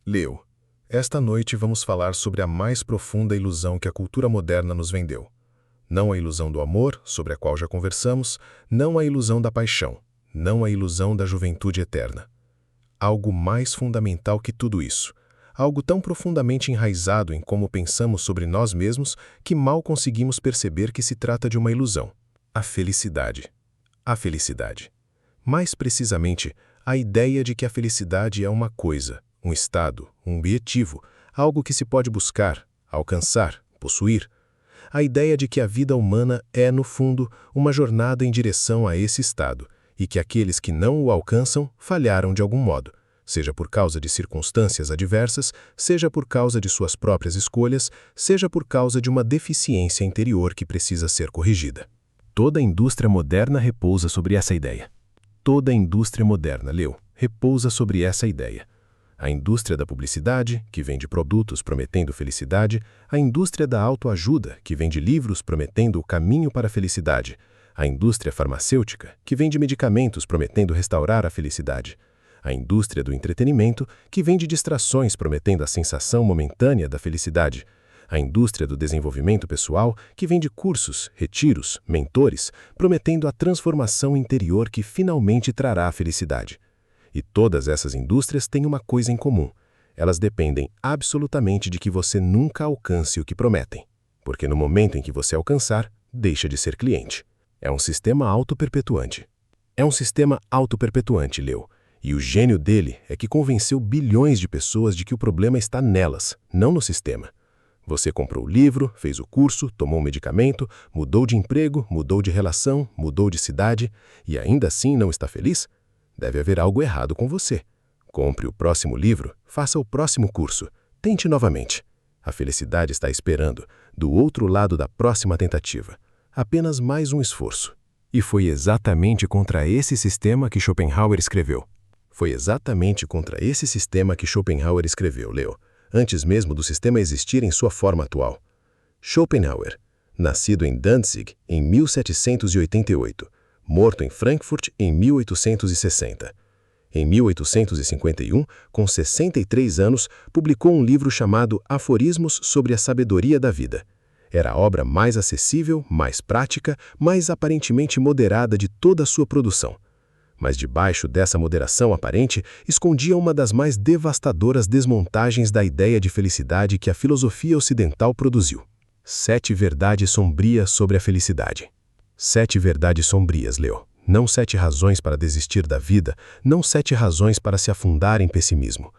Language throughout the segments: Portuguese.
Leo, esta noite vamos falar sobre a mais profunda ilusão que a cultura moderna nos vendeu. Não a ilusão do amor, sobre a qual já conversamos, não a ilusão da paixão, não a ilusão da juventude eterna. Algo mais fundamental que tudo isso. Algo tão profundamente enraizado em como pensamos sobre nós mesmos que mal conseguimos perceber que se trata de uma ilusão. A felicidade. A felicidade. Mais precisamente, a ideia de que a felicidade é uma coisa, um estado, um objetivo, algo que se pode buscar, alcançar, possuir. A ideia de que a vida humana é, no fundo, uma jornada em direção a esse estado, e que aqueles que não o alcançam falharam de algum modo, seja por causa de circunstâncias adversas, seja por causa de suas próprias escolhas, seja por causa de uma deficiência interior que precisa ser corrigida. Toda a indústria moderna repousa sobre essa ideia. Toda a indústria moderna, Leo, repousa sobre essa ideia. A indústria da publicidade, que vende produtos prometendo felicidade, a indústria da autoajuda, que vende livros prometendo o caminho para a felicidade, a indústria farmacêutica, que vende medicamentos prometendo restaurar a felicidade, a indústria do entretenimento, que vende distrações prometendo a sensação momentânea da felicidade, a indústria do desenvolvimento pessoal, que vende cursos, retiros, mentores, prometendo a transformação interior que finalmente trará a felicidade. E todas essas indústrias têm uma coisa em comum. Elas dependem absolutamente de que você nunca alcance o que prometem. Porque no momento em que você alcançar, deixa de ser cliente. É um sistema autoperpetuante. É um sistema autoperpetuante, Leo. E o gênio dele é que convenceu bilhões de pessoas de que o problema está nelas, não no sistema. Você comprou o livro, fez o curso, tomou um medicamento, mudou de emprego, mudou de relação, mudou de cidade e ainda assim não está feliz? Deve haver algo errado com você. Compre o próximo livro, faça o próximo curso. Tente novamente. A felicidade está esperando, do outro lado da próxima tentativa. Apenas mais um esforço. E foi exatamente contra esse sistema que Schopenhauer escreveu. Foi exatamente contra esse sistema que Schopenhauer escreveu, Leo, antes mesmo do sistema existir em sua forma atual. Schopenhauer, nascido em Danzig em 1788, morto em Frankfurt em 1860. Em 1851, com 63 anos, publicou um livro chamado Aforismos sobre a Sabedoria da Vida. Era a obra mais acessível, mais prática, mais aparentemente moderada de toda a sua produção. Mas debaixo dessa moderação aparente, escondia uma das mais devastadoras desmontagens da ideia de felicidade que a filosofia ocidental produziu. 7 verdades sombrias sobre a felicidade. 7 verdades sombrias, Leo. Não 7 razões para desistir da vida, não 7 razões para se afundar em pessimismo.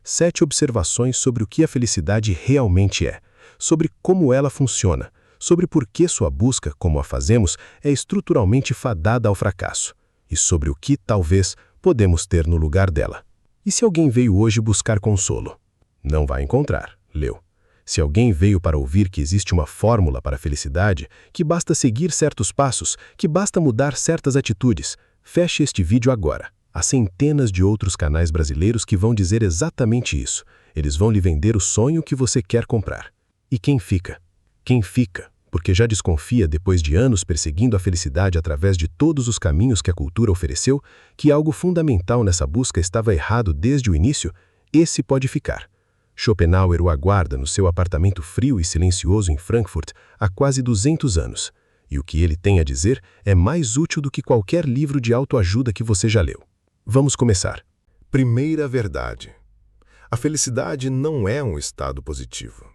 7 observações sobre o que a felicidade realmente é, sobre como ela funciona, sobre por que sua busca, como a fazemos, é estruturalmente fadada ao fracasso, e sobre o que, talvez, podemos ter no lugar dela. E se alguém veio hoje buscar consolo? Não vai encontrar, Leo. Se alguém veio para ouvir que existe uma fórmula para a felicidade, que basta seguir certos passos, que basta mudar certas atitudes, feche este vídeo agora. Há centenas de outros canais brasileiros que vão dizer exatamente isso. Eles vão lhe vender o sonho que você quer comprar. E quem fica? Quem fica, porque já desconfia, depois de anos perseguindo a felicidade através de todos os caminhos que a cultura ofereceu, que algo fundamental nessa busca estava errado desde o início, esse pode ficar. Schopenhauer o aguarda no seu apartamento frio e silencioso em Frankfurt há quase 200 anos, e o que ele tem a dizer é mais útil do que qualquer livro de autoajuda que você já leu. Vamos começar. Primeira verdade. A felicidade não é um estado positivo.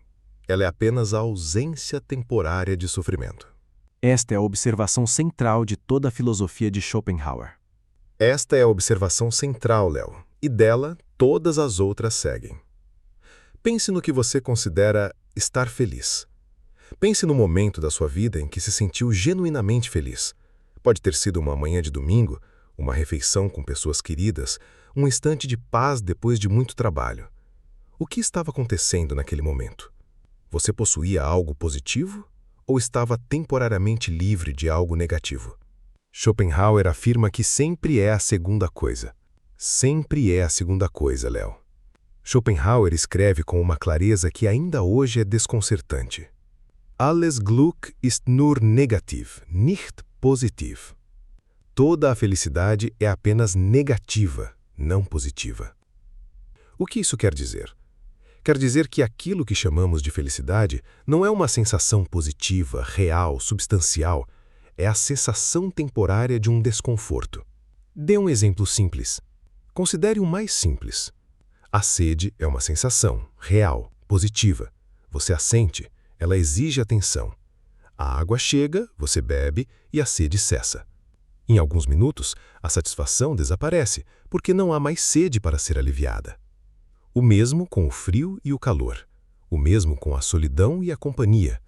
Ela é apenas a ausência temporária de sofrimento. Esta é a observação central de toda a filosofia de Schopenhauer. Esta é a observação central, Léo, e dela todas as outras seguem. Pense no que você considera estar feliz. Pense no momento da sua vida em que se sentiu genuinamente feliz. Pode ter sido uma manhã de domingo, uma refeição com pessoas queridas, um instante de paz depois de muito trabalho. O que estava acontecendo naquele momento? Você possuía algo positivo ou estava temporariamente livre de algo negativo? Schopenhauer afirma que sempre é a segunda coisa. Sempre é a segunda coisa, Léo. Schopenhauer escreve com uma clareza que ainda hoje é desconcertante. Alles Glück ist nur negativ, nicht positiv. Toda a felicidade é apenas negativa, não positiva. O que isso quer dizer? Quer dizer que aquilo que chamamos de felicidade não é uma sensação positiva, real, substancial, é a cessação temporária de um desconforto. Dê um exemplo simples. Considere o mais simples. A sede é uma sensação real, positiva. Você a sente, ela exige atenção. A água chega, você bebe e a sede cessa. Em alguns minutos, a satisfação desaparece, porque não há mais sede para ser aliviada. O mesmo com o frio e o calor. O mesmo com a solidão e a companhia.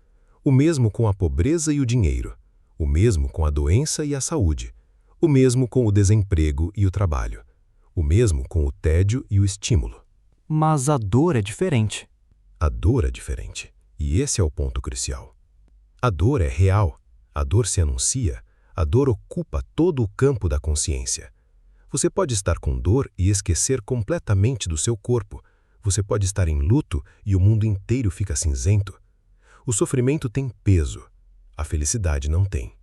O mesmo com a pobreza e o dinheiro. O mesmo com a doença e a saúde. O mesmo com o desemprego e o trabalho. O mesmo com o tédio e o estímulo. Mas a dor é diferente. A dor é diferente. E esse é o ponto crucial. A dor é real. A dor se anuncia. A dor ocupa todo o campo da consciência. Você pode estar com dor e esquecer completamente do seu corpo. Você pode estar em luto e o mundo inteiro fica cinzento. O sofrimento tem peso. A felicidade não tem.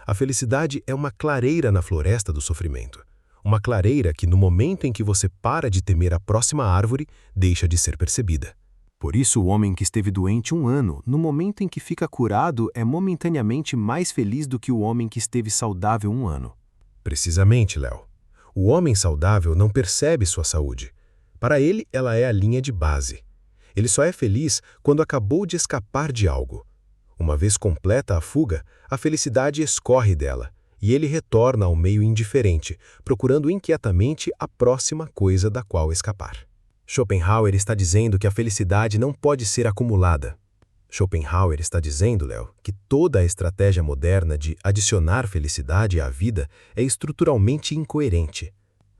A felicidade é uma clareira na floresta do sofrimento. Uma clareira que, no momento em que você para de temer a próxima árvore, deixa de ser percebida. Por isso, o homem que esteve doente 1 ano, no momento em que fica curado, é momentaneamente mais feliz do que o homem que esteve saudável 1 ano. Precisamente, Léo. O homem saudável não percebe sua saúde. Para ele, ela é a linha de base. Ele só é feliz quando acabou de escapar de algo. Uma vez completa a fuga, a felicidade escorre dela, e ele retorna ao meio indiferente, procurando inquietamente a próxima coisa da qual escapar. Schopenhauer está dizendo que a felicidade não pode ser acumulada. Schopenhauer está dizendo, Léo, que toda a estratégia moderna de adicionar felicidade à vida é estruturalmente incoerente.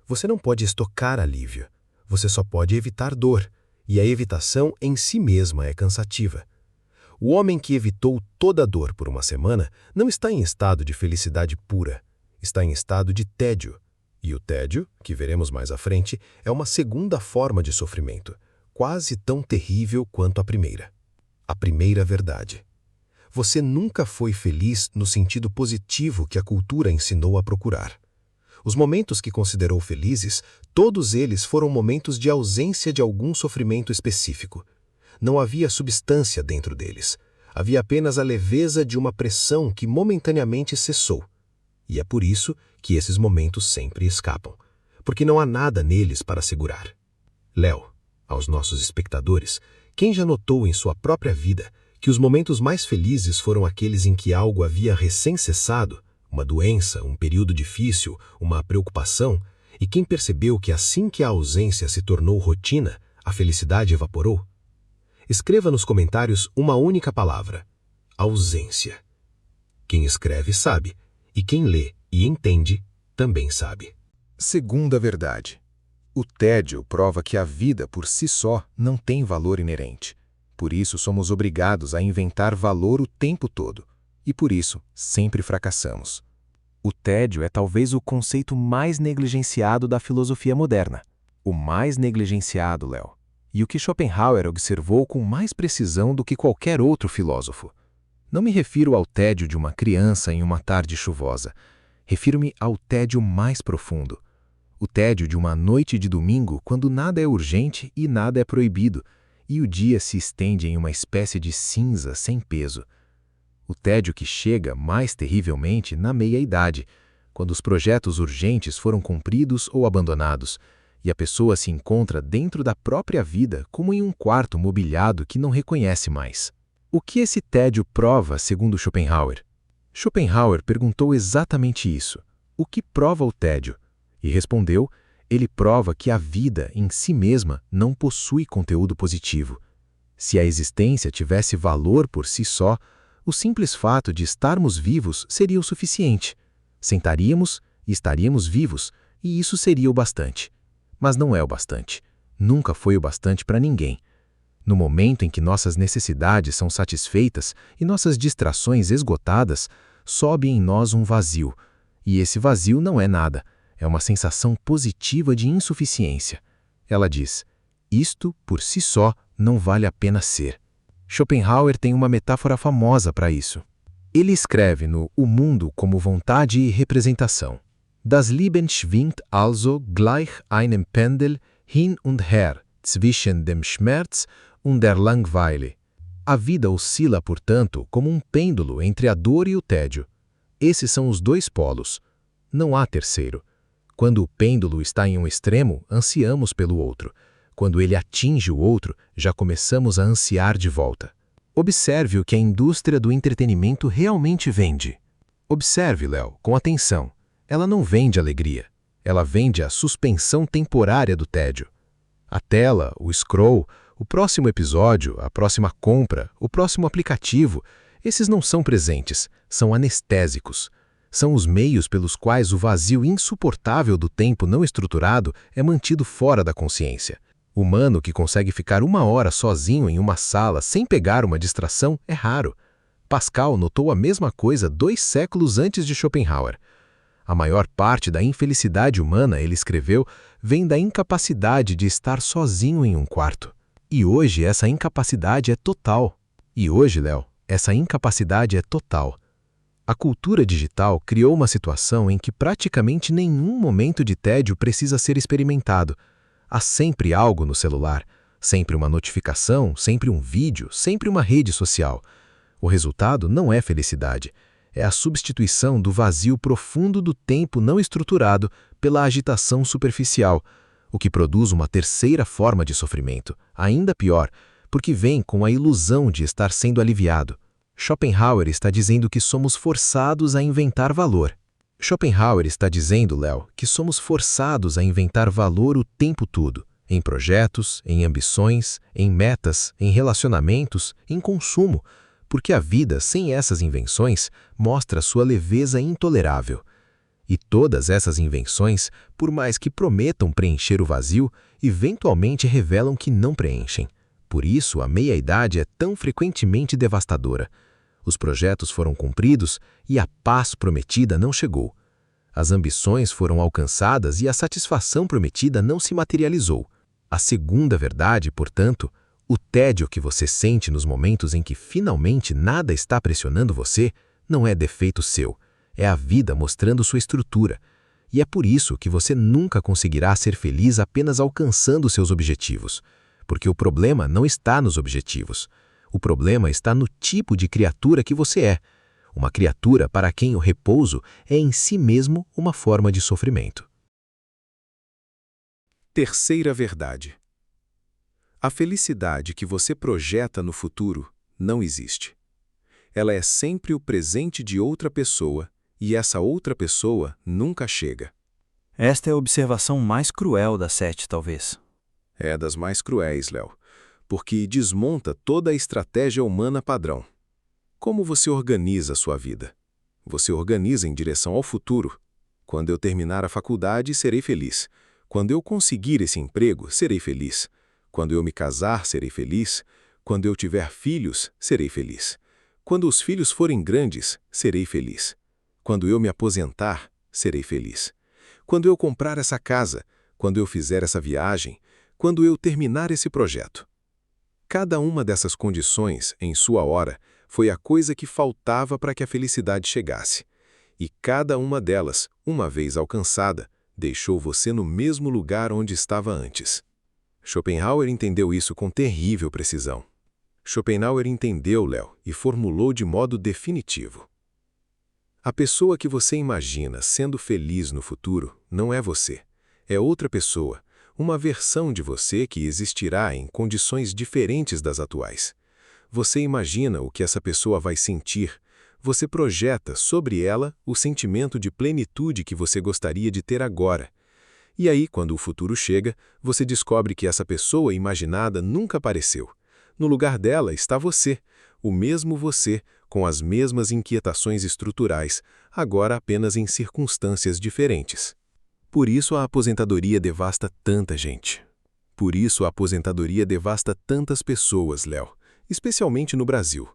Você não pode estocar alívio. Você só pode evitar dor, e a evitação em si mesma é cansativa. O homem que evitou toda a dor por uma semana não está em estado de felicidade pura, está em estado de tédio. E o tédio, que veremos mais à frente, é uma segunda forma de sofrimento, quase tão terrível quanto a primeira. A primeira verdade. Você nunca foi feliz no sentido positivo que a cultura ensinou a procurar. Os momentos que considerou felizes, todos eles foram momentos de ausência de algum sofrimento específico. Não havia substância dentro deles. Havia apenas a leveza de uma pressão que momentaneamente cessou. E é por isso que esses momentos sempre escapam, porque não há nada neles para segurar. Léo, aos nossos espectadores, quem já notou em sua própria vida que os momentos mais felizes foram aqueles em que algo havia recém-cessado, uma doença, um período difícil, uma preocupação, e quem percebeu que assim que a ausência se tornou rotina, a felicidade evaporou? Escreva nos comentários uma única palavra: ausência. Quem escreve sabe, e quem lê e entende também sabe. Segunda verdade. O tédio prova que a vida por si só não tem valor inerente. Por isso somos obrigados a inventar valor o tempo todo. E por isso sempre fracassamos. O tédio é talvez o conceito mais negligenciado da filosofia moderna. O mais negligenciado, Léo. E o que Schopenhauer observou com mais precisão do que qualquer outro filósofo. Não me refiro ao tédio de uma criança em uma tarde chuvosa. Refiro-me ao tédio mais profundo. O tédio de uma noite de domingo quando nada é urgente e nada é proibido, e o dia se estende em uma espécie de cinza sem peso. O tédio que chega mais terrivelmente na meia-idade, quando os projetos urgentes foram cumpridos ou abandonados, e a pessoa se encontra dentro da própria vida como em um quarto mobiliado que não reconhece mais. O que esse tédio prova, segundo Schopenhauer? Schopenhauer perguntou exatamente isso. O que prova o tédio? E respondeu, ele prova que a vida em si mesma não possui conteúdo positivo. Se a existência tivesse valor por si só, o simples fato de estarmos vivos seria o suficiente. Sentaríamos e estaríamos vivos, e isso seria o bastante. Mas não é o bastante. Nunca foi o bastante para ninguém. No momento em que nossas necessidades são satisfeitas e nossas distrações esgotadas, sobe em nós um vazio. E esse vazio não é nada. É uma sensação positiva de insuficiência. Ela diz, isto, por si só, não vale a pena ser. Schopenhauer tem uma metáfora famosa para isso. Ele escreve no O Mundo como Vontade e Das Leben schwingt also gleich einem Pendel hin und her zwischen dem Schmerz und der Langeweile. A vida oscila, portanto, como um pêndulo entre a dor e o tédio. Esses são os dois polos. Não há terceiro. Quando o pêndulo está em um extremo, ansiamos pelo outro. Quando ele atinge o outro, já começamos a ansiar de volta. Observe o que a indústria do entretenimento realmente vende. Observe, Léo, com atenção. Ela não vende alegria. Ela vende a suspensão temporária do tédio. A tela, o scroll, o próximo episódio, a próxima compra, o próximo aplicativo, esses não são presentes, são anestésicos. São os meios pelos quais o vazio insuportável do tempo não estruturado é mantido fora da consciência. O humano que consegue ficar 1 hora sozinho em uma sala sem pegar uma distração é raro. Pascal notou a mesma coisa 2 séculos antes de Schopenhauer. A maior parte da infelicidade humana, ele escreveu, vem da incapacidade de estar sozinho em um quarto. E hoje essa incapacidade é total. E hoje, Léo, essa incapacidade é total. A cultura digital criou uma situação em que praticamente nenhum momento de tédio precisa ser experimentado. Há sempre algo no celular, sempre uma notificação, sempre um vídeo, sempre uma rede social. O resultado não é felicidade. É a substituição do vazio profundo do tempo não estruturado pela agitação superficial, o que produz uma terceira forma de sofrimento, ainda pior, porque vem com a ilusão de estar sendo aliviado. Schopenhauer está dizendo que somos forçados a inventar valor. Schopenhauer está dizendo, Léo, que somos forçados a inventar valor o tempo todo, em projetos, em ambições, em metas, em relacionamentos, em consumo, porque a vida sem essas invenções mostra sua leveza intolerável. E todas essas invenções, por mais que prometam preencher o vazio, eventualmente revelam que não preenchem. Por isso, a meia-idade é tão frequentemente devastadora. Os projetos foram cumpridos e a paz prometida não chegou. As ambições foram alcançadas e a satisfação prometida não se materializou. A segunda verdade, portanto, o tédio que você sente nos momentos em que finalmente nada está pressionando você, não é defeito seu. É a vida mostrando sua estrutura. E é por isso que você nunca conseguirá ser feliz apenas alcançando seus objetivos. Porque o problema não está nos objetivos. O problema está no tipo de criatura que você é. Uma criatura para quem o repouso é em si mesmo uma forma de sofrimento. Terceira verdade. A felicidade que você projeta no futuro não existe. Ela é sempre o presente de outra pessoa, e essa outra pessoa nunca chega. Esta é a observação mais cruel das 7, talvez. É das mais cruéis, Léo, porque desmonta toda a estratégia humana padrão. Como você organiza a sua vida? Você organiza em direção ao futuro. Quando eu terminar a faculdade, serei feliz. Quando eu conseguir esse emprego, serei feliz. Quando eu me casar, serei feliz. Quando eu tiver filhos, serei feliz. Quando os filhos forem grandes, serei feliz. Quando eu me aposentar, serei feliz. Quando eu comprar essa casa, quando eu fizer essa viagem, quando eu terminar esse projeto. Cada uma dessas condições, em sua hora, foi a coisa que faltava para que a felicidade chegasse. E cada uma delas, uma vez alcançada, deixou você no mesmo lugar onde estava antes. Schopenhauer entendeu isso com terrível precisão. Schopenhauer entendeu, Léo, e formulou de modo definitivo. A pessoa que você imagina sendo feliz no futuro não é você. É outra pessoa, uma versão de você que existirá em condições diferentes das atuais. Você imagina o que essa pessoa vai sentir, você projeta sobre ela o sentimento de plenitude que você gostaria de ter agora. E aí, quando o futuro chega, você descobre que essa pessoa imaginada nunca apareceu. No lugar dela está você, o mesmo você, com as mesmas inquietações estruturais, agora apenas em circunstâncias diferentes. Por isso a aposentadoria devasta tanta gente. Por isso a aposentadoria devasta tantas pessoas, Léo, especialmente no Brasil.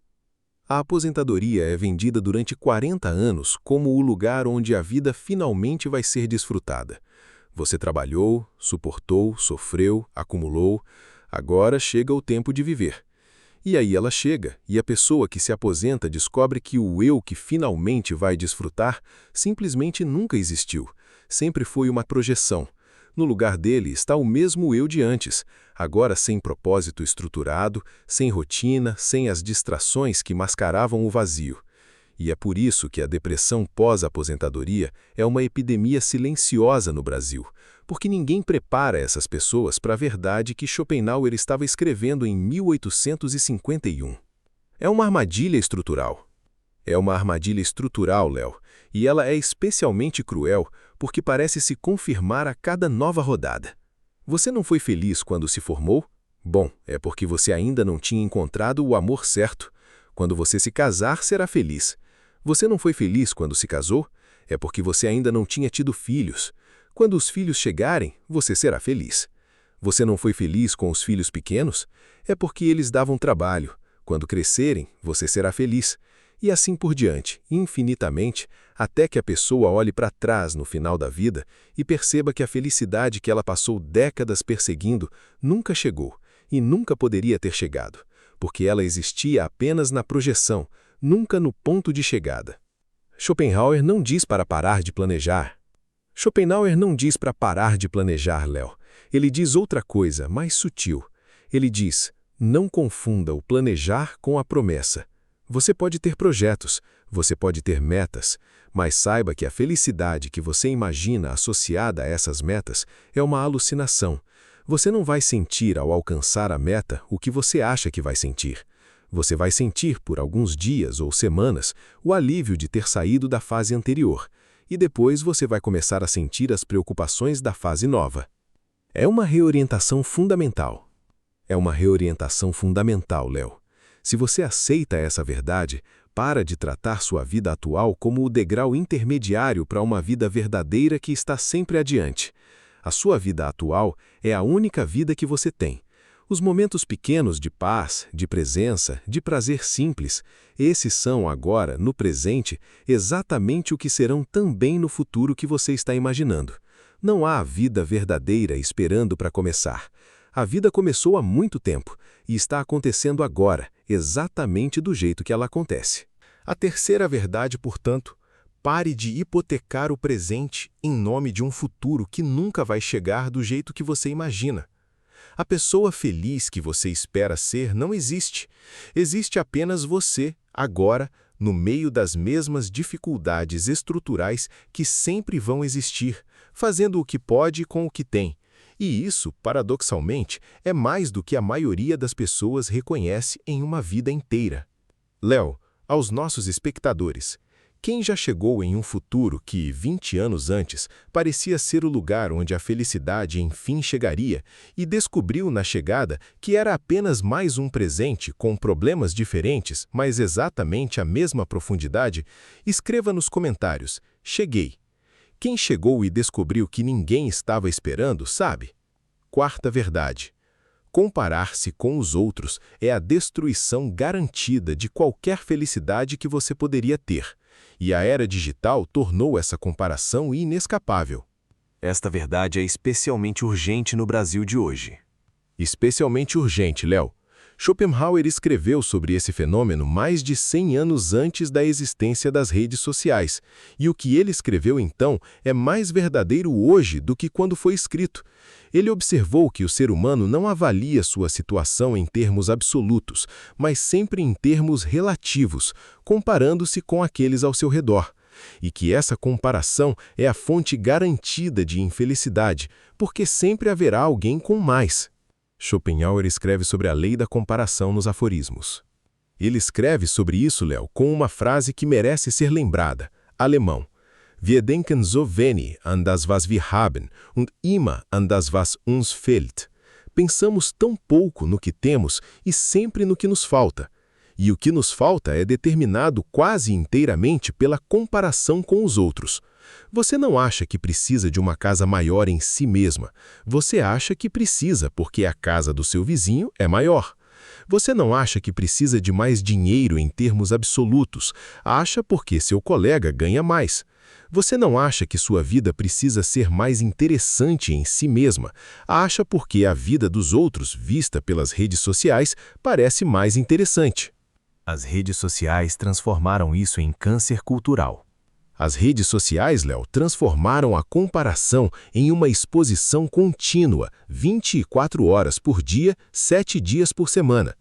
A aposentadoria é vendida durante 40 anos como o lugar onde a vida finalmente vai ser desfrutada. Você trabalhou, suportou, sofreu, acumulou, agora chega o tempo de viver. E aí ela chega, e a pessoa que se aposenta descobre que o eu que finalmente vai desfrutar simplesmente nunca existiu. Sempre foi uma projeção. No lugar dele está o mesmo eu de antes, agora sem propósito estruturado, sem rotina, sem as distrações que mascaravam o vazio. E é por isso que a depressão pós-aposentadoria é uma epidemia silenciosa no Brasil, porque ninguém prepara essas pessoas para a verdade que Schopenhauer estava escrevendo em 1851. É uma armadilha estrutural. É uma armadilha estrutural, Léo, e ela é especialmente cruel porque parece se confirmar a cada nova rodada. Você não foi feliz quando se formou? Bom, é porque você ainda não tinha encontrado o amor certo. Quando você se casar, será feliz. Você não foi feliz quando se casou? É porque você ainda não tinha tido filhos. Quando os filhos chegarem, você será feliz. Você não foi feliz com os filhos pequenos? É porque eles davam trabalho. Quando crescerem, você será feliz. E assim por diante, infinitamente, até que a pessoa olhe para trás no final da vida e perceba que a felicidade que ela passou décadas perseguindo nunca chegou e nunca poderia ter chegado, porque ela existia apenas na projeção, nunca no ponto de chegada. Schopenhauer não diz para parar de planejar. Schopenhauer não diz para parar de planejar, Léo. Ele diz outra coisa, mais sutil. Ele diz: não confunda o planejar com a promessa. Você pode ter projetos, você pode ter metas, mas saiba que a felicidade que você imagina associada a essas metas é uma alucinação. Você não vai sentir ao alcançar a meta o que você acha que vai sentir. Você vai sentir por alguns dias ou semanas o alívio de ter saído da fase anterior, e depois você vai começar a sentir as preocupações da fase nova. É uma reorientação fundamental. É uma reorientação fundamental, Léo. Se você aceita essa verdade, para de tratar sua vida atual como o degrau intermediário para uma vida verdadeira que está sempre adiante. A sua vida atual é a única vida que você tem. Os momentos pequenos de paz, de presença, de prazer simples, esses são agora, no presente, exatamente o que serão também no futuro que você está imaginando. Não há vida verdadeira esperando para começar. A vida começou há muito tempo e está acontecendo agora, exatamente do jeito que ela acontece. A terceira verdade, portanto, pare de hipotecar o presente em nome de um futuro que nunca vai chegar do jeito que você imagina. A pessoa feliz que você espera ser não existe. Existe apenas você, agora, no meio das mesmas dificuldades estruturais que sempre vão existir, fazendo o que pode com o que tem. E isso, paradoxalmente, é mais do que a maioria das pessoas reconhece em uma vida inteira. Léo, aos nossos espectadores, quem já chegou em um futuro que, 20 anos antes, parecia ser o lugar onde a felicidade enfim chegaria e descobriu na chegada que era apenas mais um presente com problemas diferentes, mas exatamente a mesma profundidade? Escreva nos comentários: cheguei. Quem chegou e descobriu que ninguém estava esperando, sabe? Quarta verdade. Comparar-se com os outros é a destruição garantida de qualquer felicidade que você poderia ter. E a era digital tornou essa comparação inescapável. Esta verdade é especialmente urgente no Brasil de hoje. Especialmente urgente, Léo. Schopenhauer escreveu sobre esse fenômeno mais de 100 anos antes da existência das redes sociais, e o que ele escreveu então é mais verdadeiro hoje do que quando foi escrito. Ele observou que o ser humano não avalia sua situação em termos absolutos, mas sempre em termos relativos, comparando-se com aqueles ao seu redor. E que essa comparação é a fonte garantida de infelicidade, porque sempre haverá alguém com mais. Schopenhauer escreve sobre a lei da comparação nos aforismos. Ele escreve sobre isso, Léo, com uma frase que merece ser lembrada, alemão. Wir denken so wenig an das, was wir haben, und immer an das, was uns fehlt. Pensamos tão pouco no que temos e sempre no que nos falta. E o que nos falta é determinado quase inteiramente pela comparação com os outros. Você não acha que precisa de uma casa maior em si mesma. Você acha que precisa porque a casa do seu vizinho é maior. Você não acha que precisa de mais dinheiro em termos absolutos. Acha porque seu colega ganha mais. Você não acha que sua vida precisa ser mais interessante em si mesma. Acha porque a vida dos outros, vista pelas redes sociais, parece mais interessante. As redes sociais transformaram isso em câncer cultural. As redes sociais, Léo, transformaram a comparação em uma exposição contínua, 24 horas por dia, 7 dias por semana.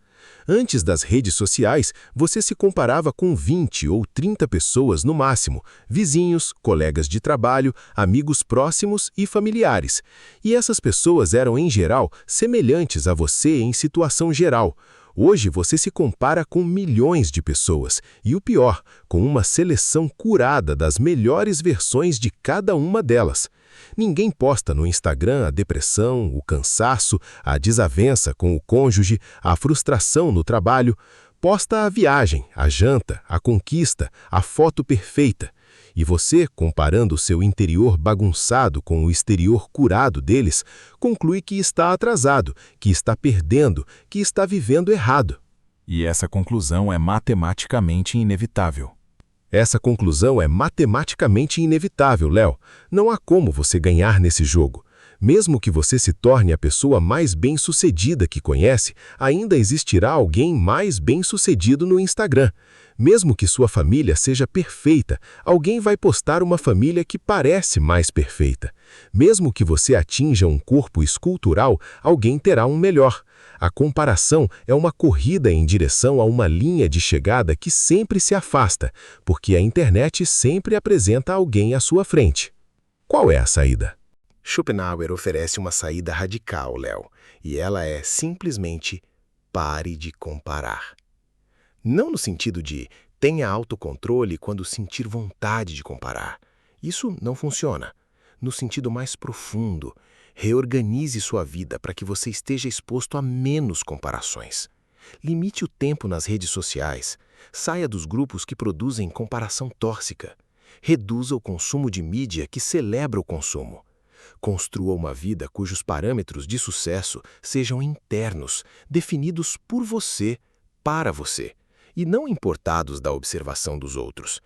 Antes das redes sociais, você se comparava com 20 ou 30 pessoas no máximo, vizinhos, colegas de trabalho, amigos próximos e familiares. E essas pessoas eram, em geral, semelhantes a você em situação geral. Hoje você se compara com milhões de pessoas e, o pior, com uma seleção curada das melhores versões de cada uma delas. Ninguém posta no Instagram a depressão, o cansaço, a desavença com o cônjuge, a frustração no trabalho. Posta a viagem, a janta, a conquista, a foto perfeita. E você, comparando o seu interior bagunçado com o exterior curado deles, conclui que está atrasado, que está perdendo, que está vivendo errado. E essa conclusão é matematicamente inevitável. Essa conclusão é matematicamente inevitável, Léo. Não há como você ganhar nesse jogo. Mesmo que você se torne a pessoa mais bem-sucedida que conhece, ainda existirá alguém mais bem-sucedido no Instagram. Mesmo que sua família seja perfeita, alguém vai postar uma família que parece mais perfeita. Mesmo que você atinja um corpo escultural, alguém terá um melhor. A comparação é uma corrida em direção a uma linha de chegada que sempre se afasta, porque a internet sempre apresenta alguém à sua frente. Qual é a saída? Schopenhauer oferece uma saída radical, Léo, e ela é simplesmente pare de comparar. Não no sentido de tenha autocontrole quando sentir vontade de comparar. Isso não funciona. No sentido mais profundo, reorganize sua vida para que você esteja exposto a menos comparações. Limite o tempo nas redes sociais. Saia dos grupos que produzem comparação tóxica. Reduza o consumo de mídia que celebra o consumo. Construa uma vida cujos parâmetros de sucesso sejam internos, definidos por você, para você, e não importados da observação dos outros.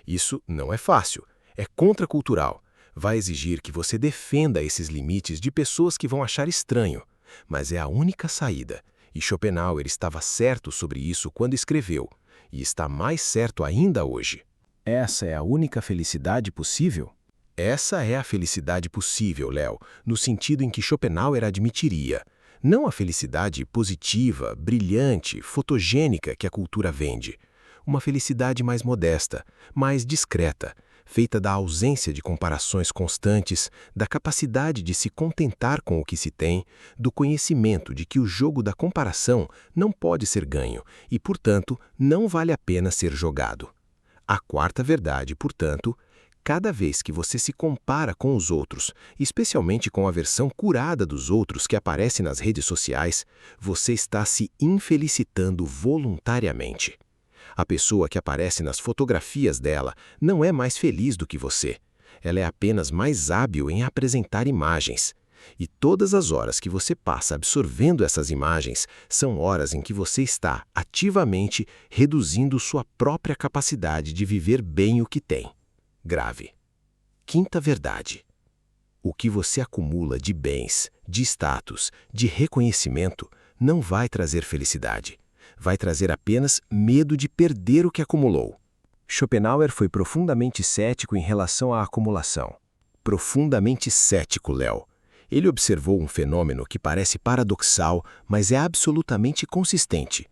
Isso não é fácil, é contracultural. Vai exigir que você defenda esses limites de pessoas que vão achar estranho, mas é a única saída. E Schopenhauer estava certo sobre isso quando escreveu, e está mais certo ainda hoje. Essa é a única felicidade possível? Essa é a felicidade possível, Léo, no sentido em que Schopenhauer admitiria. Não a felicidade positiva, brilhante, fotogênica que a cultura vende. Uma felicidade mais modesta, mais discreta, feita da ausência de comparações constantes, da capacidade de se contentar com o que se tem, do conhecimento de que o jogo da comparação não pode ser ganho e, portanto, não vale a pena ser jogado. A quarta verdade, portanto, cada vez que você se compara com os outros, especialmente com a versão curada dos outros que aparece nas redes sociais, você está se infelicitando voluntariamente. A pessoa que aparece nas fotografias dela não é mais feliz do que você. Ela é apenas mais hábil em apresentar imagens. E todas as horas que você passa absorvendo essas imagens são horas em que você está ativamente reduzindo sua própria capacidade de viver bem o que tem. Grave. Quinta verdade. O que você acumula de bens, de status, de reconhecimento não vai trazer felicidade. Vai trazer apenas medo de perder o que acumulou. Schopenhauer foi profundamente cético em relação à acumulação. Profundamente cético, Léo. Ele observou um fenômeno que parece paradoxal, mas é absolutamente consistente.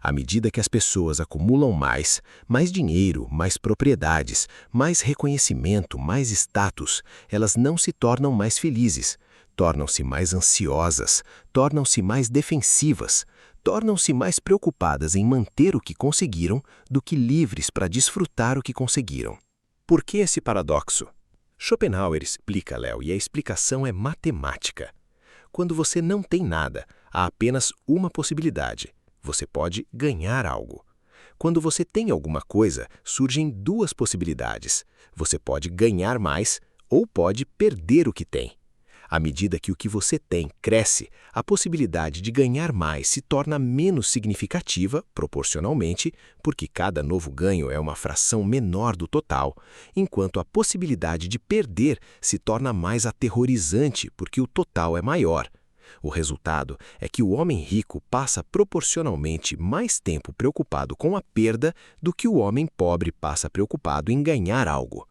À medida que as pessoas acumulam mais dinheiro, mais propriedades, mais reconhecimento, mais status, elas não se tornam mais felizes, tornam-se mais ansiosas, tornam-se mais defensivas, tornam-se mais preocupadas em manter o que conseguiram do que livres para desfrutar o que conseguiram. Por que esse paradoxo? Schopenhauer explica, Léo, e a explicação é matemática. Quando você não tem nada, há apenas uma possibilidade. Você pode ganhar algo. Quando você tem alguma coisa, surgem duas possibilidades. Você pode ganhar mais ou pode perder o que tem. À medida que o que você tem cresce, a possibilidade de ganhar mais se torna menos significativa, proporcionalmente, porque cada novo ganho é uma fração menor do total, enquanto a possibilidade de perder se torna mais aterrorizante, porque o total é maior. O resultado é que o homem rico passa proporcionalmente mais tempo preocupado com a perda do que o homem pobre passa preocupado em ganhar algo.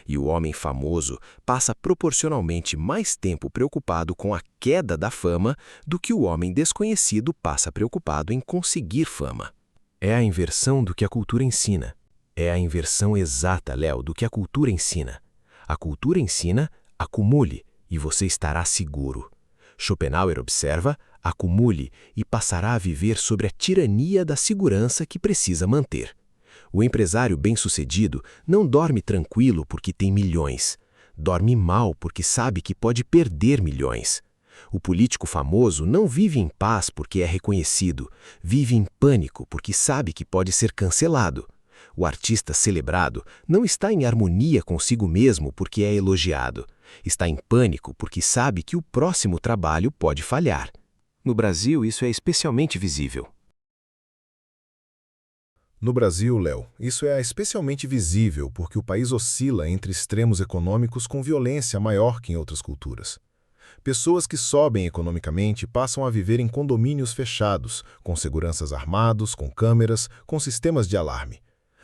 E o homem famoso passa proporcionalmente mais tempo preocupado com a queda da fama do que o homem desconhecido passa preocupado em conseguir fama. É a inversão do que a cultura ensina. É a inversão exata, Léo, do que a cultura ensina. A cultura ensina, acumule, e você estará seguro. Schopenhauer observa, acumule e passará a viver sobre a tirania da segurança que precisa manter. O empresário bem-sucedido não dorme tranquilo porque tem milhões. Dorme mal porque sabe que pode perder milhões. O político famoso não vive em paz porque é reconhecido, vive em pânico porque sabe que pode ser cancelado. O artista celebrado não está em harmonia consigo mesmo porque é elogiado. Está em pânico porque sabe que o próximo trabalho pode falhar. No Brasil, isso é especialmente visível. No Brasil, Léo, isso é especialmente visível porque o país oscila entre extremos econômicos com violência maior que em outras culturas. Pessoas que sobem economicamente passam a viver em condomínios fechados, com seguranças armados, com câmeras, com sistemas de alarme.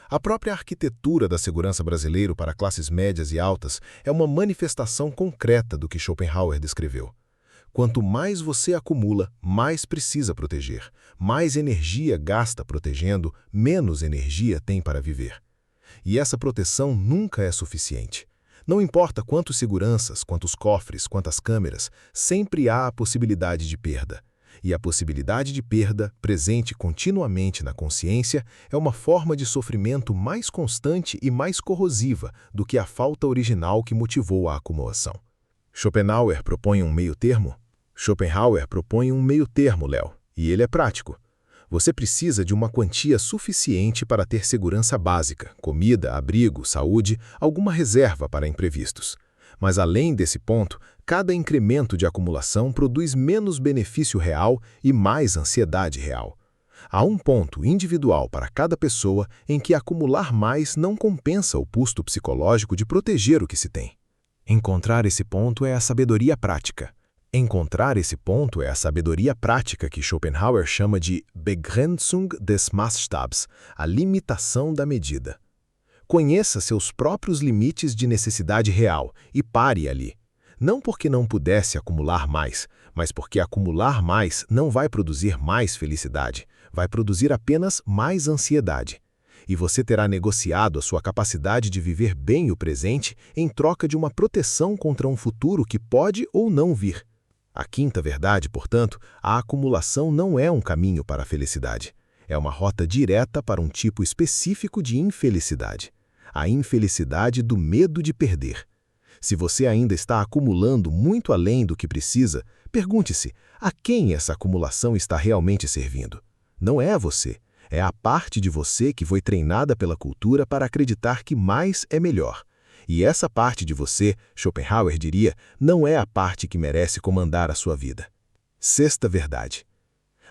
A própria arquitetura da segurança brasileira para classes médias e altas é uma manifestação concreta do que Schopenhauer descreveu. Quanto mais você acumula, mais precisa proteger. Mais energia gasta protegendo, menos energia tem para viver. E essa proteção nunca é suficiente. Não importa quantos seguranças, quantos cofres, quantas câmeras, sempre há a possibilidade de perda. E a possibilidade de perda, presente continuamente na consciência, é uma forma de sofrimento mais constante e mais corrosiva do que a falta original que motivou a acumulação. Schopenhauer propõe um meio-termo? Schopenhauer propõe um meio-termo, Léo, e ele é prático. Você precisa de uma quantia suficiente para ter segurança básica, comida, abrigo, saúde, alguma reserva para imprevistos. Mas além desse ponto, cada incremento de acumulação produz menos benefício real e mais ansiedade real. Há um ponto individual para cada pessoa em que acumular mais não compensa o custo psicológico de proteger o que se tem. Encontrar esse ponto é a sabedoria prática. Encontrar esse ponto é a sabedoria prática que Schopenhauer chama de Begrenzung des Maßstabs, a limitação da medida. Conheça seus próprios limites de necessidade real e pare ali. Não porque não pudesse acumular mais, mas porque acumular mais não vai produzir mais felicidade, vai produzir apenas mais ansiedade. E você terá negociado a sua capacidade de viver bem o presente em troca de uma proteção contra um futuro que pode ou não vir. A quinta verdade, portanto, a acumulação não é um caminho para a felicidade. É uma rota direta para um tipo específico de infelicidade. A infelicidade do medo de perder. Se você ainda está acumulando muito além do que precisa, pergunte-se, a quem essa acumulação está realmente servindo? Não é a você, é a parte de você que foi treinada pela cultura para acreditar que mais é melhor. E essa parte de você, Schopenhauer diria, não é a parte que merece comandar a sua vida. Sexta verdade.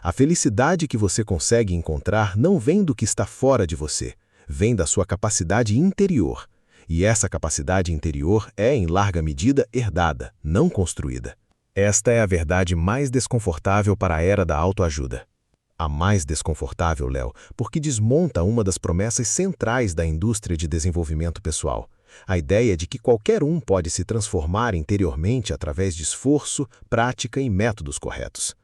A felicidade que você consegue encontrar não vem do que está fora de você, vem da sua capacidade interior. E essa capacidade interior é, em larga medida, herdada, não construída. Esta é a verdade mais desconfortável para a era da autoajuda. A mais desconfortável, Léo, porque desmonta uma das promessas centrais da indústria de desenvolvimento pessoal. A ideia de que qualquer um pode se transformar interiormente através de esforço, prática e métodos corretos.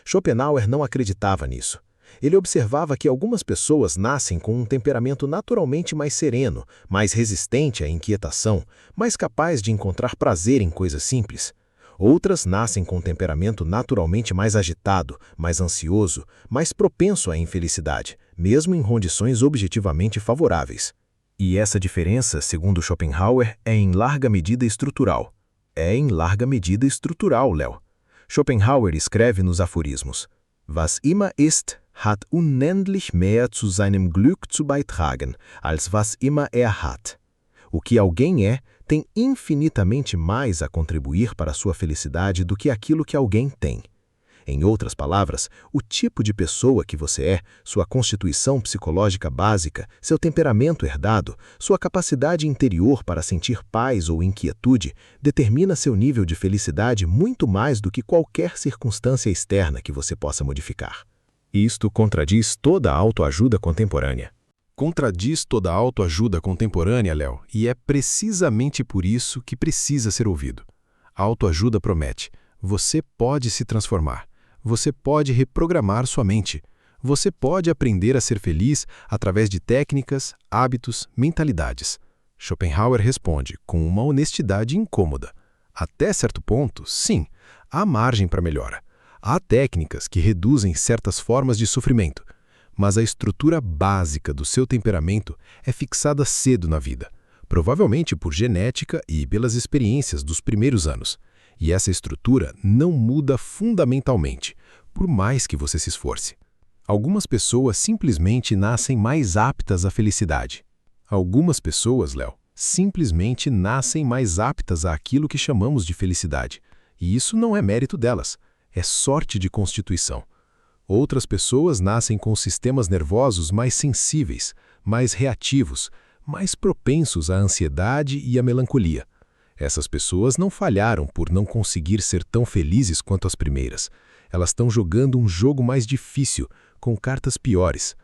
Schopenhauer não acreditava nisso. Ele observava que algumas pessoas nascem com um temperamento naturalmente mais sereno, mais resistente à inquietação, mais capaz de encontrar prazer em coisas simples. Outras nascem com um temperamento naturalmente mais agitado, mais ansioso, mais propenso à infelicidade, mesmo em condições objetivamente favoráveis. E essa diferença, segundo Schopenhauer, é em larga medida estrutural. É em larga medida estrutural, Léo. Schopenhauer escreve nos aforismos: Was immer ist, hat unendlich mehr zu seinem Glück zu beitragen, als was immer hat. O que alguém é, tem infinitamente mais a contribuir para a sua felicidade do que aquilo que alguém tem. Em outras palavras, o tipo de pessoa que você é, sua constituição psicológica básica, seu temperamento herdado, sua capacidade interior para sentir paz ou inquietude, determina seu nível de felicidade muito mais do que qualquer circunstância externa que você possa modificar. Isto contradiz toda a autoajuda contemporânea. Contradiz toda a autoajuda contemporânea, Léo, e é precisamente por isso que precisa ser ouvido. A autoajuda promete: você pode se transformar, você pode reprogramar sua mente, você pode aprender a ser feliz através de técnicas, hábitos, mentalidades. Schopenhauer responde com uma honestidade incômoda. Até certo ponto, sim, há margem para melhora. Há técnicas que reduzem certas formas de sofrimento, mas a estrutura básica do seu temperamento é fixada cedo na vida, provavelmente por genética e pelas experiências dos primeiros anos. E essa estrutura não muda fundamentalmente, por mais que você se esforce. Algumas pessoas simplesmente nascem mais aptas à felicidade. Algumas pessoas, Léo, simplesmente nascem mais aptas àquilo que chamamos de felicidade. E isso não é mérito delas, é sorte de constituição. Outras pessoas nascem com sistemas nervosos mais sensíveis, mais reativos, mais propensos à ansiedade e à melancolia. Essas pessoas não falharam por não conseguir ser tão felizes quanto as primeiras. Elas estão jogando um jogo mais difícil, com cartas piores.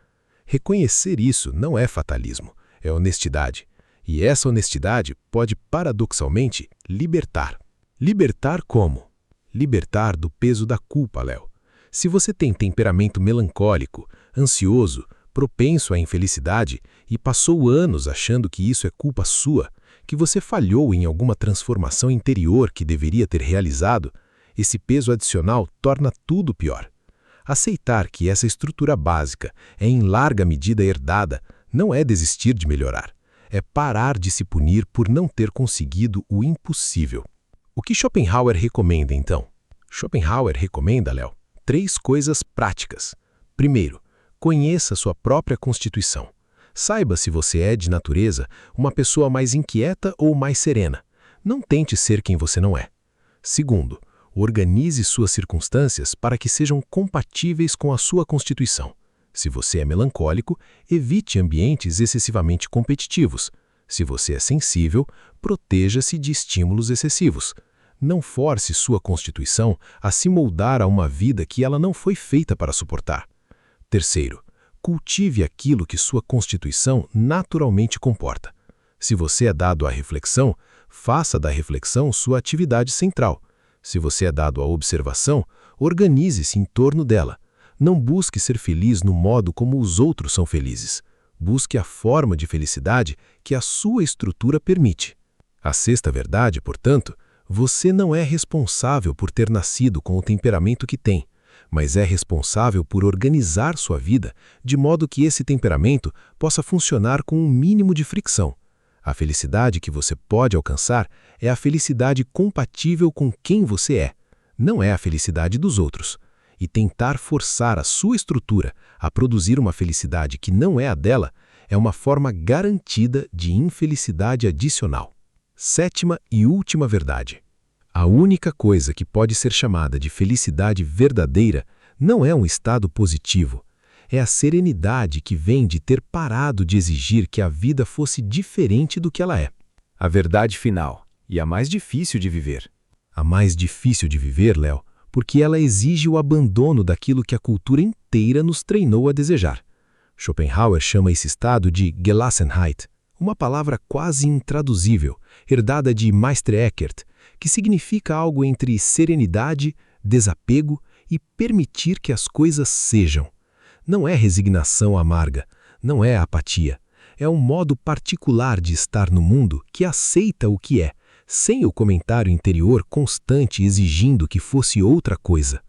Reconhecer isso não é fatalismo, é honestidade. E essa honestidade pode, paradoxalmente, libertar. Libertar como? Libertar do peso da culpa, Léo. Se você tem temperamento melancólico, ansioso, propenso à infelicidade e passou anos achando que isso é culpa sua, que você falhou em alguma transformação interior que deveria ter realizado, esse peso adicional torna tudo pior. Aceitar que essa estrutura básica é em larga medida herdada não é desistir de melhorar, é parar de se punir por não ter conseguido o impossível. O que Schopenhauer recomenda, então? Schopenhauer recomenda, Léo, 3 coisas práticas. Primeiro, conheça sua própria constituição. Saiba se você é, de natureza, uma pessoa mais inquieta ou mais serena. Não tente ser quem você não é. Segundo, organize suas circunstâncias para que sejam compatíveis com a sua constituição. Se você é melancólico, evite ambientes excessivamente competitivos. Se você é sensível, proteja-se de estímulos excessivos. Não force sua constituição a se moldar a uma vida que ela não foi feita para suportar. Terceiro, cultive aquilo que sua constituição naturalmente comporta. Se você é dado à reflexão, faça da reflexão sua atividade central. Se você é dado à observação, organize-se em torno dela. Não busque ser feliz no modo como os outros são felizes. Busque a forma de felicidade que a sua estrutura permite. A sexta verdade, portanto, você não é responsável por ter nascido com o temperamento que tem, mas é responsável por organizar sua vida de modo que esse temperamento possa funcionar com um mínimo de fricção. A felicidade que você pode alcançar é a felicidade compatível com quem você é, não é a felicidade dos outros. E tentar forçar a sua estrutura a produzir uma felicidade que não é a dela é uma forma garantida de infelicidade adicional. Sétima e última verdade. A única coisa que pode ser chamada de felicidade verdadeira não é um estado positivo. É a serenidade que vem de ter parado de exigir que a vida fosse diferente do que ela é. A verdade final, e a mais difícil de viver. A mais difícil de viver, Léo, porque ela exige o abandono daquilo que a cultura inteira nos treinou a desejar. Schopenhauer chama esse estado de Gelassenheit, uma palavra quase intraduzível, herdada de Meister Eckhart, que significa algo entre serenidade, desapego e permitir que as coisas sejam. Não é resignação amarga, não é apatia. É um modo particular de estar no mundo que aceita o que é, sem o comentário interior constante exigindo que fosse outra coisa.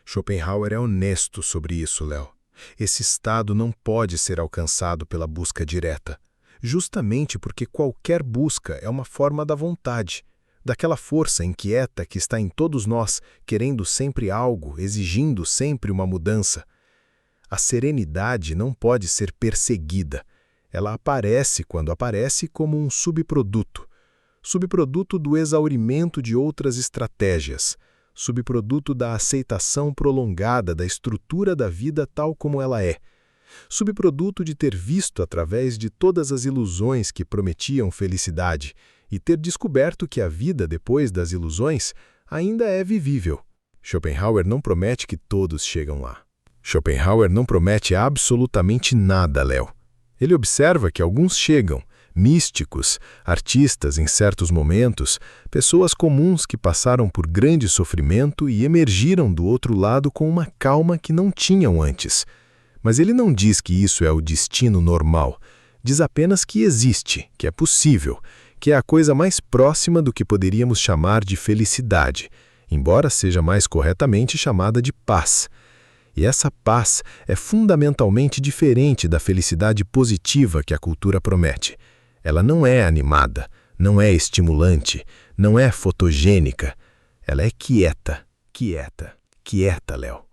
Schopenhauer é honesto sobre isso, Léo. Esse estado não pode ser alcançado pela busca direta, justamente porque qualquer busca é uma forma da vontade, daquela força inquieta que está em todos nós, querendo sempre algo, exigindo sempre uma mudança. A serenidade não pode ser perseguida. Ela aparece quando aparece como um subproduto do exaurimento de outras estratégias, subproduto da aceitação prolongada da estrutura da vida tal como ela é, subproduto de ter visto através de todas as ilusões que prometiam felicidade e ter descoberto que a vida depois das ilusões ainda é vivível. Schopenhauer não promete que todos chegam lá. Schopenhauer não promete absolutamente nada, Léo. Ele observa que alguns chegam, místicos, artistas em certos momentos, pessoas comuns que passaram por grande sofrimento e emergiram do outro lado com uma calma que não tinham antes. Mas ele não diz que isso é o destino normal. Diz apenas que existe, que é possível, que é a coisa mais próxima do que poderíamos chamar de felicidade, embora seja mais corretamente chamada de paz. E essa paz é fundamentalmente diferente da felicidade positiva que a cultura promete. Ela não é animada, não é estimulante, não é fotogênica. Ela é quieta, Léo.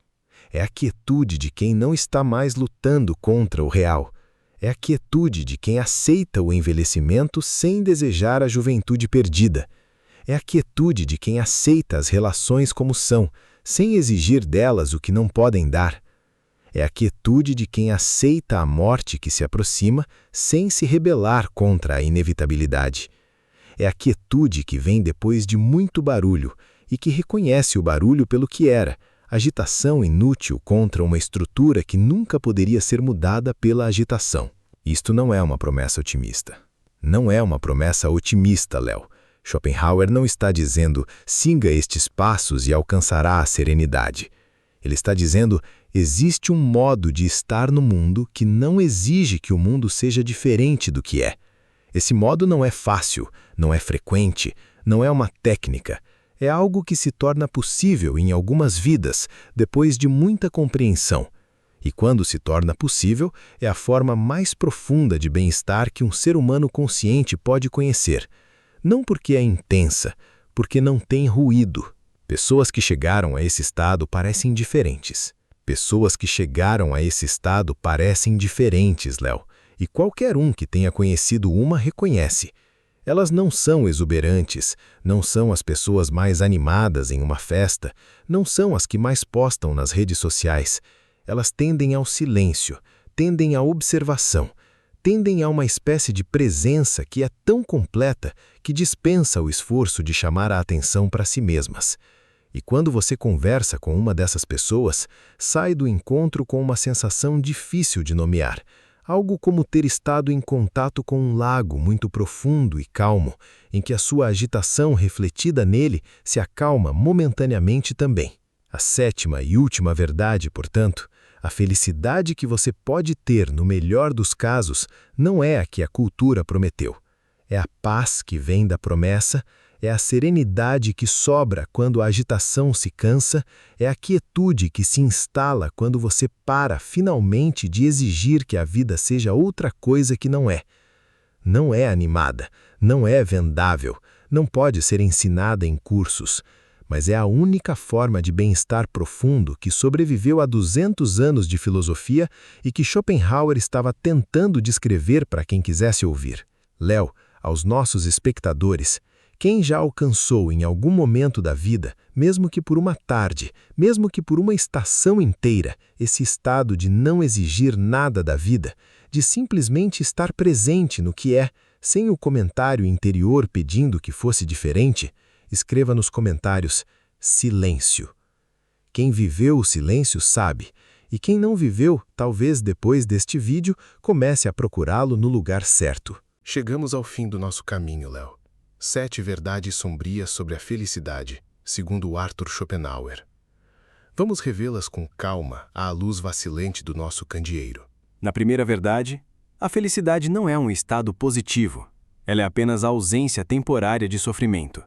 É a quietude de quem não está mais lutando contra o real. É a quietude de quem aceita o envelhecimento sem desejar a juventude perdida. É a quietude de quem aceita as relações como são, sem exigir delas o que não podem dar. É a quietude de quem aceita a morte que se aproxima sem se rebelar contra a inevitabilidade. É a quietude que vem depois de muito barulho e que reconhece o barulho pelo que era, agitação inútil contra uma estrutura que nunca poderia ser mudada pela agitação. Isto não é uma promessa otimista. Não é uma promessa otimista, Léo. Schopenhauer não está dizendo, siga estes passos e alcançará a serenidade. Ele está dizendo, existe um modo de estar no mundo que não exige que o mundo seja diferente do que é. Esse modo não é fácil, não é frequente, não é uma técnica. É algo que se torna possível em algumas vidas, depois de muita compreensão. E quando se torna possível, é a forma mais profunda de bem-estar que um ser humano consciente pode conhecer. Não porque é intensa, porque não tem ruído. Pessoas que chegaram a esse estado parecem diferentes. Léo. E qualquer um que tenha conhecido uma reconhece. Elas não são exuberantes, não são as pessoas mais animadas em uma festa, não são as que mais postam nas redes sociais. Elas tendem ao silêncio, tendem à observação, tendem a uma espécie de presença que é tão completa que dispensa o esforço de chamar a atenção para si mesmas. E quando você conversa com uma dessas pessoas, sai do encontro com uma sensação difícil de nomear. Algo como ter estado em contato com um lago muito profundo e calmo, em que a sua agitação refletida nele se acalma momentaneamente também. A sétima e última verdade, portanto, a felicidade que você pode ter no melhor dos casos não é a que a cultura prometeu. É a paz que vem da promessa, é a serenidade que sobra quando a agitação se cansa, é a quietude que se instala quando você para finalmente de exigir que a vida seja outra coisa que não é. Não é animada, não é vendável, não pode ser ensinada em cursos, mas é a única forma de bem-estar profundo que sobreviveu a 200 anos de filosofia e que Schopenhauer estava tentando descrever para quem quisesse ouvir. Léo, aos nossos espectadores, quem já alcançou em algum momento da vida, mesmo que por uma tarde, mesmo que por uma estação inteira, esse estado de não exigir nada da vida, de simplesmente estar presente no que é, sem o comentário interior pedindo que fosse diferente, escreva nos comentários silêncio. Quem viveu o silêncio sabe, e quem não viveu, talvez depois deste vídeo, comece a procurá-lo no lugar certo. Chegamos ao fim do nosso caminho, Léo. 7 verdades sombrias sobre a felicidade, segundo Arthur Schopenhauer. Vamos revê-las com calma à luz vacilante do nosso candeeiro. Na primeira verdade, a felicidade não é um estado positivo. Ela é apenas a ausência temporária de sofrimento.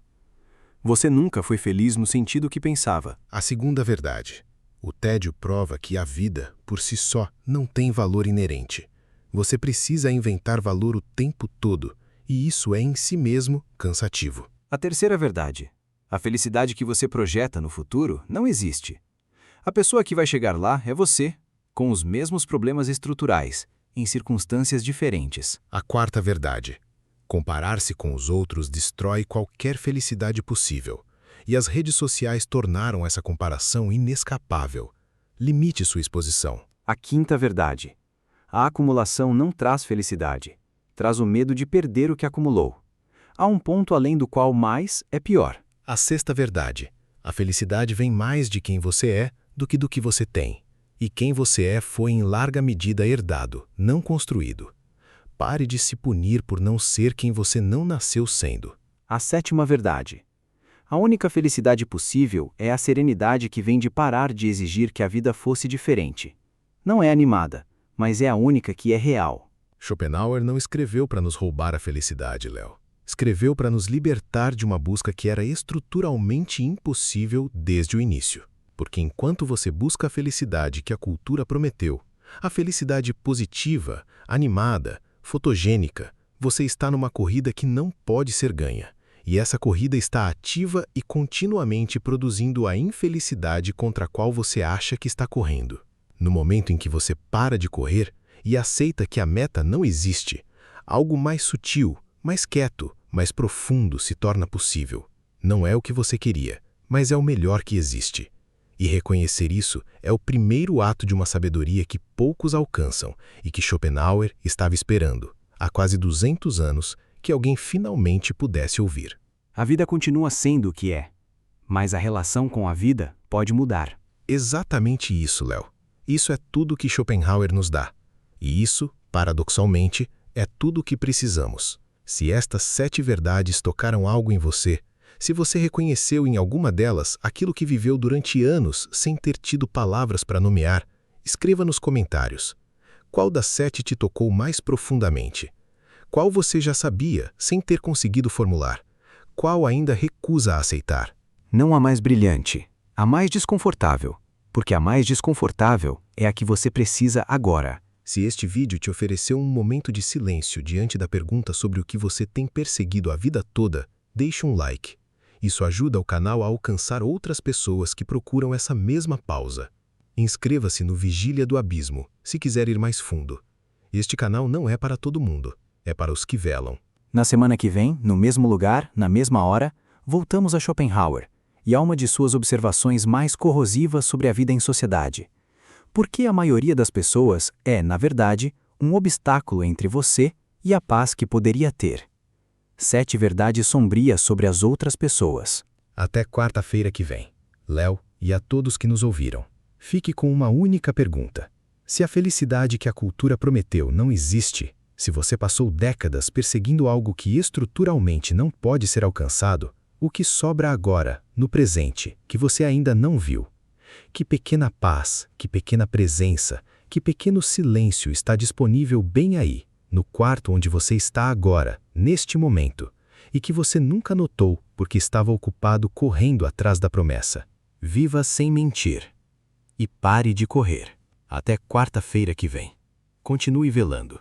Você nunca foi feliz no sentido que pensava. A segunda verdade. O tédio prova que a vida, por si só, não tem valor inerente. Você precisa inventar valor o tempo todo, e isso é em si mesmo cansativo. A terceira verdade. A felicidade que você projeta no futuro não existe. A pessoa que vai chegar lá é você, com os mesmos problemas estruturais, em circunstâncias diferentes. A quarta verdade. Comparar-se com os outros destrói qualquer felicidade possível, e as redes sociais tornaram essa comparação inescapável. Limite sua exposição. A quinta verdade. A acumulação não traz felicidade. Traz o medo de perder o que acumulou. Há um ponto além do qual mais é pior. A sexta verdade. A felicidade vem mais de quem você é do que você tem. E quem você é foi em larga medida herdado, não construído. Pare de se punir por não ser quem você não nasceu sendo. A sétima verdade. A única felicidade possível é a serenidade que vem de parar de exigir que a vida fosse diferente. Não é animada, mas é a única que é real. Schopenhauer não escreveu para nos roubar a felicidade, Léo. Escreveu para nos libertar de uma busca que era estruturalmente impossível desde o início. Porque enquanto você busca a felicidade que a cultura prometeu, a felicidade positiva, animada, fotogênica, você está numa corrida que não pode ser ganha. E essa corrida está ativa e continuamente produzindo a infelicidade contra a qual você acha que está correndo. No momento em que você para de correr e aceita que a meta não existe, algo mais sutil, mais quieto, mais profundo se torna possível. Não é o que você queria, mas é o melhor que existe. E reconhecer isso é o primeiro ato de uma sabedoria que poucos alcançam e que Schopenhauer estava esperando, há quase 200 anos, que alguém finalmente pudesse ouvir. A vida continua sendo o que é, mas a relação com a vida pode mudar. Exatamente isso, Léo. Isso é tudo que Schopenhauer nos dá. E isso, paradoxalmente, é tudo o que precisamos. Se estas 7 verdades tocaram algo em você, se você reconheceu em alguma delas aquilo que viveu durante anos sem ter tido palavras para nomear, escreva nos comentários. Qual das 7 te tocou mais profundamente? Qual você já sabia sem ter conseguido formular? Qual ainda recusa a aceitar? Não a mais brilhante, a mais desconfortável, porque a mais desconfortável é a que você precisa agora. Se este vídeo te ofereceu um momento de silêncio diante da pergunta sobre o que você tem perseguido a vida toda, deixe um like. Isso ajuda o canal a alcançar outras pessoas que procuram essa mesma pausa. Inscreva-se no Vigília do Abismo, se quiser ir mais fundo. Este canal não é para todo mundo, é para os que velam. Na semana que vem, no mesmo lugar, na mesma hora, voltamos a Schopenhauer e a uma de suas observações mais corrosivas sobre a vida em sociedade. Por que a maioria das pessoas é, na verdade, um obstáculo entre você e a paz que poderia ter. 7 verdades sombrias sobre as outras pessoas. Até quarta-feira que vem. Léo, e a todos que nos ouviram. Fique com uma única pergunta. Se a felicidade que a cultura prometeu não existe, se você passou décadas perseguindo algo que estruturalmente não pode ser alcançado, o que sobra agora, no presente, que você ainda não viu? Que pequena paz, que pequena presença, que pequeno silêncio está disponível bem aí, no quarto onde você está agora, neste momento, e que você nunca notou porque estava ocupado correndo atrás da promessa. Viva sem mentir. E pare de correr. Até quarta-feira que vem. Continue velando.